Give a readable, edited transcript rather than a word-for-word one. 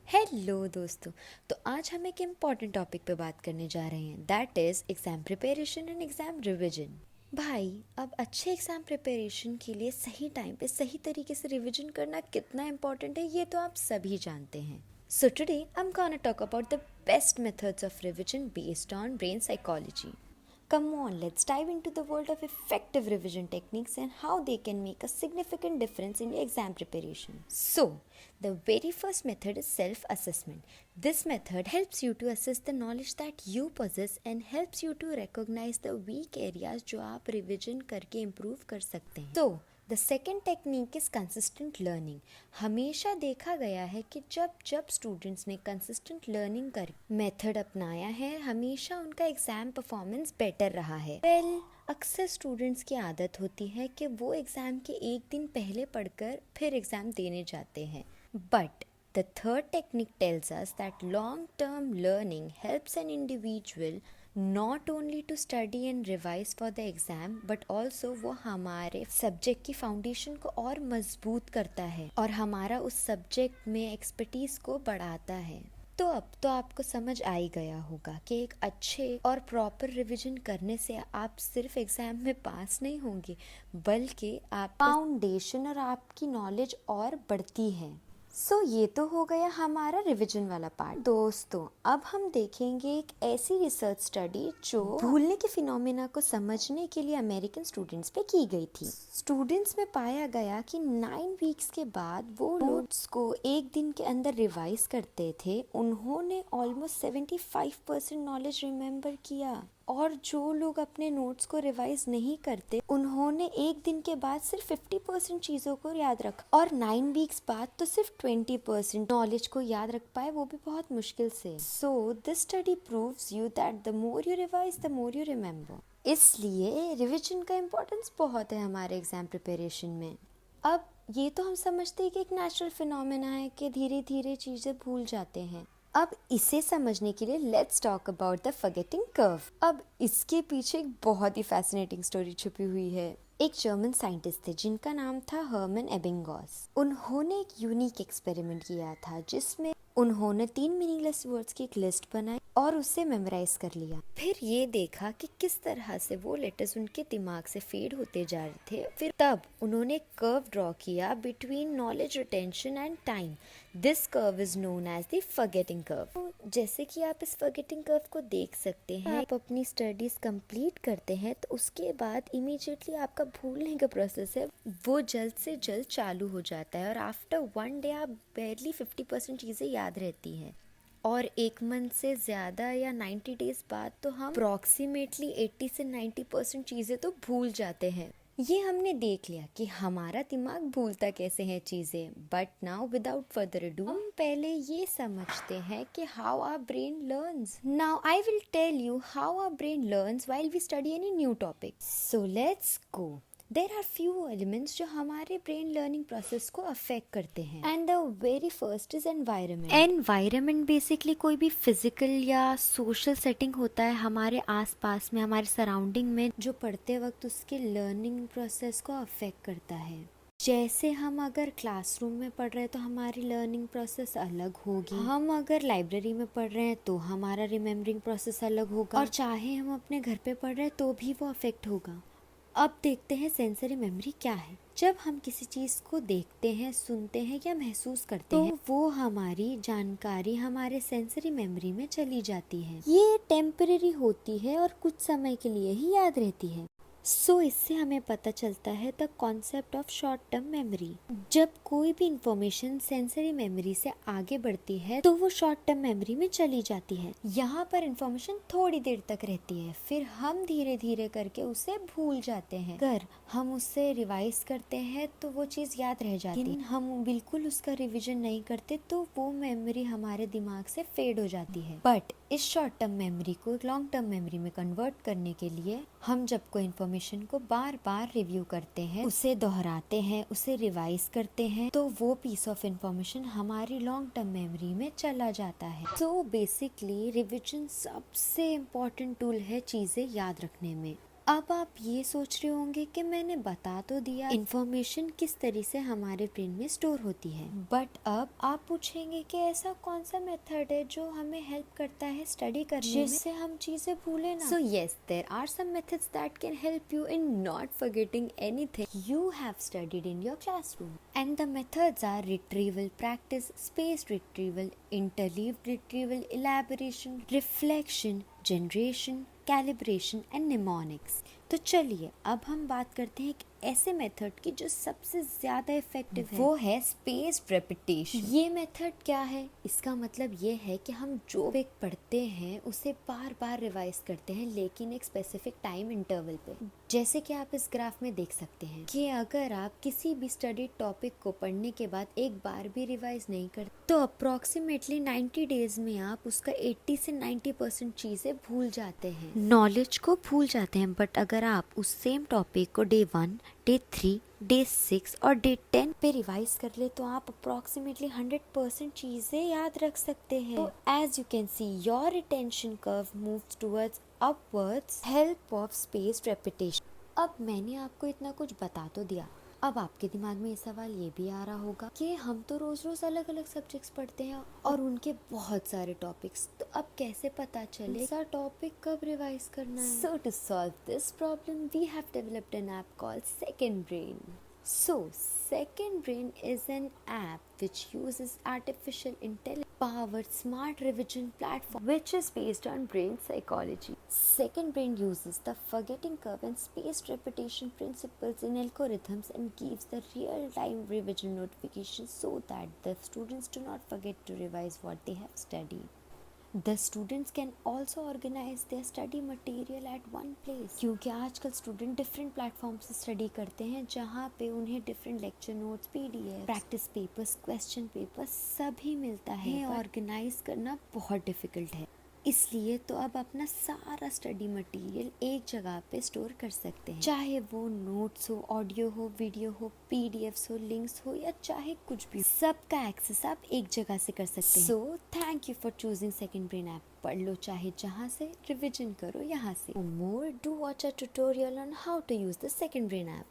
Hello दोस्तों। तो आज हम एक इम्पॉर्टेंट टॉपिक पे बात करने जा रहे हैं, that is exam preparation and exam revision. भाई, अब अच्छे एग्ज़ाम प्रिपरेशन के लिए सही टाइम पे सही तरीके से रिविजन करना कितना इम्पॉर्टेंट है, ये तो आप सभी जानते हैं। So today I am gonna talk about the best methods of revision based on brain psychology. Come on, let's dive into the world of effective revision techniques and how they can make a significant difference in your exam preparation. So, the very first method is self assessment. This method helps you to assess the knowledge that you possess and helps you to recognize the weak areas जो आप revision करके improve कर सकते हैं. So, the second technique is consistent learning. हमेशा देखा गया है कि जब जब स्टूडेंट्स ने कंसिस्टेंट लर्निंग कर मेथड अपनाया है, हमेशा उनका एग्ज़ाम परफॉर्मेंस बेटर रहा है. अक्सर स्टूडेंट्स की आदत होती है कि वो एग्ज़ाम के एक दिन पहले पढ़कर फिर एग्ज़ाम देने जाते हैं. But the third technique tells us that long-term learning helps an individual not only to study and revise for the exam but also वो हमारे सब्जेक्ट की फाउंडेशन को और मजबूत करता है और हमारा उस सब्जेक्ट में एक्सपर्टीज को बढ़ाता है. तो अब तो आपको समझ आ ही गया होगा कि एक अच्छे और प्रॉपर रिवीजन करने से आप सिर्फ एग्जाम में पास नहीं होंगे, बल्कि आप फाउंडेशन और आपकी नॉलेज और बढ़ती है. सो ये तो हो गया हमारा रिवीजन वाला पार्ट. दोस्तों, अब हम देखेंगे एक ऐसी रिसर्च स्टडी जो भूलने के फिनोमेना को समझने के लिए अमेरिकन स्टूडेंट्स पे की गई थी. स्टूडेंट्स में पाया गया कि 9 वीक्स के बाद वो नोट्स को एक दिन के अंदर रिवाइज करते थे, उन्होंने ऑलमोस्ट 75% नॉलेज रिमेम्बर किया. और जो लोग अपने नोट्स को रिवाइज नहीं करते, उन्होंने एक दिन के बाद सिर्फ 50% चीज़ों को याद रखा और 9 वीक्स बाद तो सिर्फ 20% नॉलेज को याद रख पाए, वो भी बहुत मुश्किल से. So this study proves you that the more you revise the more you remember. इसलिए रिविजन का इम्पोर्टेंस बहुत है हमारे एग्जाम प्रिपरेशन में. अब ये तो हम समझते हैं कि एक नेचुरल फिनोमेना है कि धीरे धीरे चीज़ें भूल जाते हैं. अब इसे समझने के लिए let's talk about the forgetting curve. अब इसके पीछे एक बहुत ही फैसिनेटिंग स्टोरी छुपी हुई है. एक जर्मन साइंटिस्ट थे जिनका नाम था हर्मन एबिंगॉस. उन्होंने एक यूनिक एक्सपेरिमेंट किया था जिसमें उन्होंने 3 मीनिंगलेस वर्ड्स की एक लिस्ट बनाई और उसे मेमोराइज कर लिया. फिर ये देखा कि किस तरह से वो लेटर्स उनके दिमाग से फेड होते जा रहे थे. फिर तब उन्होंने एक कर्व ड्रॉ किया between knowledge retention and time. This curve is known as the forgetting curve. जैसे कि आप इस फॉरगेटिंग कर्व को देख सकते हैं, आप अपनी स्टडीज कंप्लीट करते हैं तो उसके बाद इमीडिएटली आपका भूलने का प्रोसेस है वो जल्द से जल्द चालू हो जाता है और आफ्टर 1 डे आप बेरली 50% चीज़ें याद रहती हैं. और एक मंथ से ज़्यादा या 90 डेज बाद तो हम अप्रॉक्सीमेटली 80 से 90% चीज़ें तो भूल जाते हैं. ये हमने देख लिया कि हमारा दिमाग भूलता कैसे है चीज़ें. But now without further ado हम पहले ये समझते हैं कि how our brain learns. Now I will tell you how our brain learns while we study any new topic. So let's go. There are few elements जो हमारे brain learning process को affect करते हैं. And the very first is environment. Environment basically कोई भी physical या social setting होता है हमारे आसपास में, हमारे सराउंडिंग में, जो पढ़ते वक्त उसके लर्निंग प्रोसेस को अफेक्ट करता है. जैसे हम अगर क्लासरूम में पढ़ रहे हैं तो हमारी लर्निंग प्रोसेस अलग होगी. हम अगर लाइब्रेरी में पढ़ रहे हैं तो हमारा रिमेम्बरिंग प्रोसेस अलग होगा. और चाहे हम अपने घर पे पढ़ रहे हैं तो भी वो अफेक्ट होगा. अब देखते हैं सेंसरी मेमोरी क्या है. जब हम किसी चीज़ को देखते हैं, सुनते हैं या महसूस करते हैं, वो हमारी जानकारी हमारे सेंसरी मेमोरी में चली जाती है. ये टेम्परेरी होती है और कुछ समय के लिए ही याद रहती है. सो इससे हमें पता चलता है the concept of short term memory. जब कोई भी इंफॉर्मेशन सेंसरी मेमोरी से आगे बढ़ती है तो वो शॉर्ट टर्म मेमोरी में चली जाती है. यहाँ पर इंफॉर्मेशन थोड़ी देर तक रहती है, फिर हम धीरे धीरे करके उसे भूल जाते हैं. अगर हम उससे रिवाइज करते हैं तो वो चीज़ याद रह जाती है, लेकिन हम बिल्कुल उसका रिविजन नहीं करते तो वो मेमोरी हमारे दिमाग से फेड हो जाती है. बट इस शॉर्ट टर्म मेमोरी को लॉन्ग टर्म मेमोरी में कन्वर्ट करने के लिए हम जब कोई इंफॉर्मेशन को बार बार रिव्यू करते हैं, उसे दोहराते हैं, उसे रिवाइज करते हैं, तो वो पीस ऑफ इंफॉर्मेशन हमारी लॉन्ग टर्म मेमोरी में चला जाता है. तो बेसिकली रिविजन सबसे इम्पोर्टेंट टूल है चीज़ें याद रखने में. अब आप ये सोच रहे होंगे कि मैंने बता तो दिया इन्फॉर्मेशन किस तरह से हमारे ब्रेन में स्टोर होती है, बट अब आप पूछेंगे कि ऐसा कौन सा मेथड है जो हमें हेल्प करता है स्टडी करने में जिससे हम चीजें भूले ना। So yes, there are some methods that can help you in not forgetting anything you have studied in your classroom, and the methods are retrieval practice, spaced retrieval, interleaved retrieval, elaboration, reflection, generation, calibration and mnemonics. तो चलिए अब हम बात करते हैं एक ऐसे method की जो सबसे ज्यादा इफेक्टिव है, वो है स्पेस्ड रेपिटेशन। ये मेथड क्या है? इसका मतलब ये है कि हम जो एक पढ़ते हैं उसे बार बार रिवाइज करते हैं, लेकिन एक स्पेसिफिक टाइम इंटरवल पे। जैसे कि आप इस ग्राफ में देख सकते हैं कि अगर आप किसी भी स्टडी टॉपिक को पढ़ने के बाद एक बार भी रिवाइज नहीं करते तो अप्रोक्सीमेटली 90 डेज में आप उसका 80 से 90% चीजें भूल जाते हैं, नॉलेज को भूल जाते हैं। बट अगर आप उस सेम टॉपिक को डे 1, डे 3, डे 6 और डे 10 पे रिवाइज कर ले तो आप अप्रोक्सीमेटली 100% चीजें याद रख सकते हैं। तो as you can see your retention curve moves towards upwards help of spaced repetition. अब मैंने आपको इतना कुछ बता तो दिया, अब आपके दिमाग में ये सवाल ये भी आ रहा होगा कि हम तो रोज रोज अलग अलग सब्जेक्ट्स पढ़ते हैं और उनके बहुत सारे टॉपिक्स, तो अब कैसे पता चले सा टॉपिक कब रिवाइज करना है? So to solve this problem we have developed an app called second brain. So, Second Brain is an app which uses artificial intelligence-powered smart revision platform which is based on brain psychology. Second Brain uses the forgetting curve and spaced repetition principles in algorithms and gives the real-time revision notifications so that the students do not forget to revise what they have studied. The students can also organize their study material at one place, क्योंकि आजकल student different platform से study करते हैं जहाँ पे उन्हें different lecture notes, PDF, practice papers, question papers सभी मिलता है। ऑर्गेनाइज करना बहुत डिफिकल्ट है, इसलिए तो अब अपना सारा स्टडी मटेरियल एक जगह पे स्टोर कर सकते हैं, चाहे वो नोट्स हो, ऑडियो हो, वीडियो हो, पीडीएफ्स हो, लिंक्स हो या चाहे कुछ भी, सबका एक्सेस आप एक जगह से कर सकते हैं। So thank you for choosing Second Brain app. पढ़ लो चाहे जहाँ से, रिविजन करो यहाँ से। More do watch a tutorial on how to use the Second Brain app.